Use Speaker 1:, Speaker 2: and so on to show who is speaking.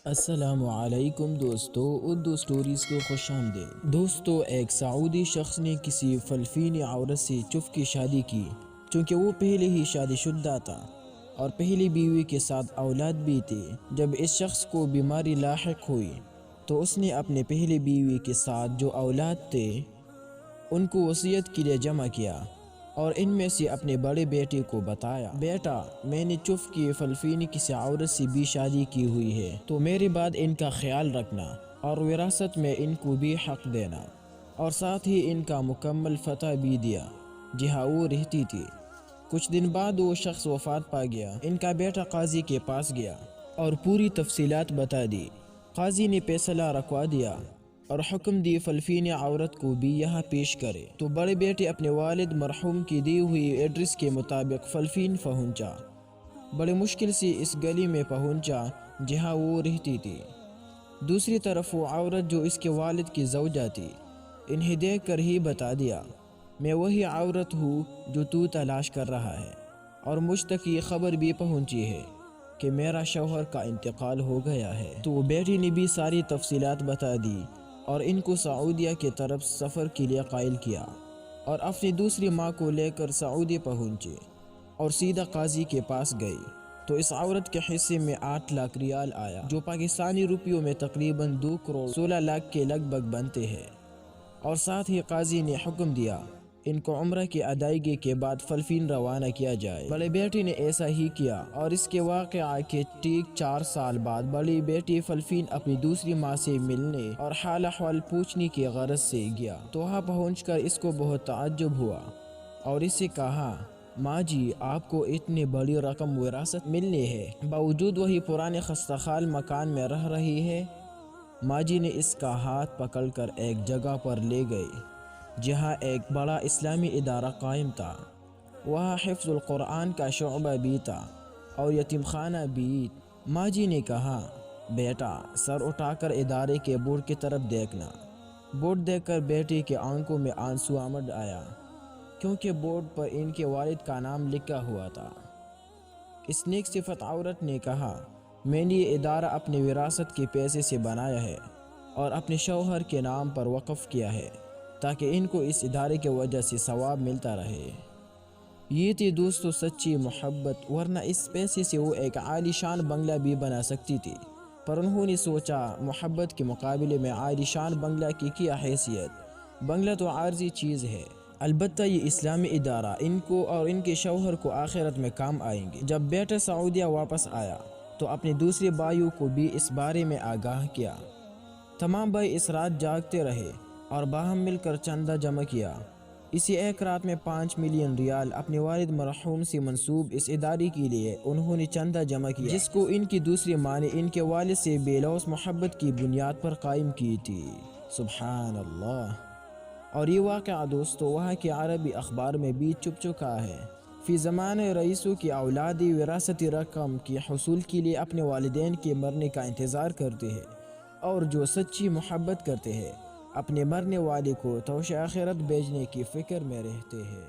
Speaker 1: السلام علیکم دوستو، اردو سٹوریز کو خوش آمدید۔ دوستو، ایک سعودی شخص نے کسی فلپینی عورت سے چپ کی شادی کی، چونکہ وہ پہلے ہی شادی شدہ تھا اور پہلی بیوی کے ساتھ اولاد بھی تھی۔ جب اس شخص کو بیماری لاحق ہوئی تو اس نے اپنے پہلی بیوی کے ساتھ جو اولاد تھے ان کو وصیت کے لیے جمع کیا اور ان میں سے اپنے بڑے بیٹے کو بتایا، بیٹا میں نے چف کی فلپینی کسی عورت سے بھی شادی کی ہوئی ہے، تو میرے بعد ان کا خیال رکھنا اور وراثت میں ان کو بھی حق دینا، اور ساتھ ہی ان کا مکمل فتح بھی دیا جہاں وہ رہتی تھی۔ کچھ دن بعد وہ شخص وفات پا گیا۔ ان کا بیٹا قاضی کے پاس گیا اور پوری تفصیلات بتا دی۔ قاضی نے فیصلہ رکھوا دیا اور حکم دی فلپینی عورت کو بھی یہاں پیش کرے، تو بڑے بیٹے اپنے والد مرحوم کی دی ہوئی ایڈریس کے مطابق فلپین پہنچا۔ بڑے مشکل سے اس گلی میں پہنچا جہاں وہ رہتی تھی۔ دوسری طرف وہ عورت جو اس کے والد کی زوجہ تھی، انہیں دیکھ کر ہی بتا دیا، میں وہی عورت ہوں جو تو تلاش کر رہا ہے، اور مجھ تک یہ خبر بھی پہنچی ہے کہ میرا شوہر کا انتقال ہو گیا ہے۔ تو بیٹی نے بھی ساری تفصیلات بتا دی اور ان کو سعودیہ کی طرف سفر کے لیے قائل کیا، اور اپنی دوسری ماں کو لے کر سعودی پہنچے اور سیدھا قاضی کے پاس گئی۔ تو اس عورت کے حصے میں 8 لاکھ ریال آیا، جو پاکستانی روپیوں میں تقریباً 2 کروڑ 16 لاکھ کے لگ بھگ بنتے ہیں، اور ساتھ ہی قاضی نے حکم دیا ان کو عمرہ کی ادائیگی کے بعد فلپین روانہ کیا جائے۔ بڑے بیٹے نے ایسا ہی کیا، اور اس کے واقعہ کے ٹھیک 4 سال بعد بڑی بیٹی فلپین اپنی دوسری ماں سے ملنے اور حال احوال پوچھنے کی غرض سے گیا۔ تو وہاں پہنچ کر اس کو بہت تعجب ہوا اور اس سے کہا، ماں جی آپ کو اتنی بڑی رقم وراثت ملنی ہے، باوجود وہی پرانے خستہ حال مکان میں رہ رہی ہے۔ ماں جی نے اس کا ہاتھ پکڑ کر ایک جگہ پر لے گئی جہاں ایک بڑا اسلامی ادارہ قائم تھا۔ وہاں حفظ القرآن کا شعبہ بھی تھا اور یتیم خانہ بھی۔ ماں جی نے کہا، بیٹا سر اٹھا کر ادارے کے بورڈ کی طرف دیکھنا۔ بورڈ دیکھ کر بیٹے کے آنکھوں میں آنسو آمد آیا، کیونکہ بورڈ پر ان کے والد کا نام لکھا ہوا تھا۔ اس نیک صفت عورت نے کہا، میں نے یہ ادارہ اپنے وراثت کے پیسے سے بنایا ہے اور اپنے شوہر کے نام پر وقف کیا ہے، تاکہ ان کو اس ادارے کی وجہ سے ثواب ملتا رہے۔ یہ تھی دوستو سچی محبت، ورنہ اس پیسے سے وہ ایک عالی شان بنگلہ بھی بنا سکتی تھی، پر انہوں نے سوچا محبت کے مقابلے میں عالی شان بنگلہ کی کیا حیثیت، بنگلہ تو عارضی چیز ہے۔ البتہ یہ اسلامی ادارہ ان کو اور ان کے شوہر کو آخرت میں کام آئیں گے۔ جب بیٹا سعودیہ واپس آیا تو اپنے دوسرے بھائیوں کو بھی اس بارے میں آگاہ کیا۔ تمام بھائی اس رات جاگتے رہے اور باہم مل کر چندہ جمع کیا۔ اسی ایک رات میں 5 ملین ریال اپنے والد مرحوم سے منسوب اس ادارے کے لیے انہوں نے چندہ جمع کیا، جس کو ان کی دوسری ماں نے ان کے والد سے بے لوث محبت کی بنیاد پر قائم کی تھی۔ سبحان اللہ۔ اور یہ واقعہ دوستو وہاں کے عربی اخبار میں بھی چھپ چکا ہے۔ فی زمانے رئیسوں کی اولادی وراثتی رقم کے حصول کے لیے اپنے والدین کے مرنے کا انتظار کرتے ہیں، اور جو سچی محبت کرتے ہیں اپنے مرنے والے کو توش آخرت بھیجنے کی فکر میں رہتے ہیں۔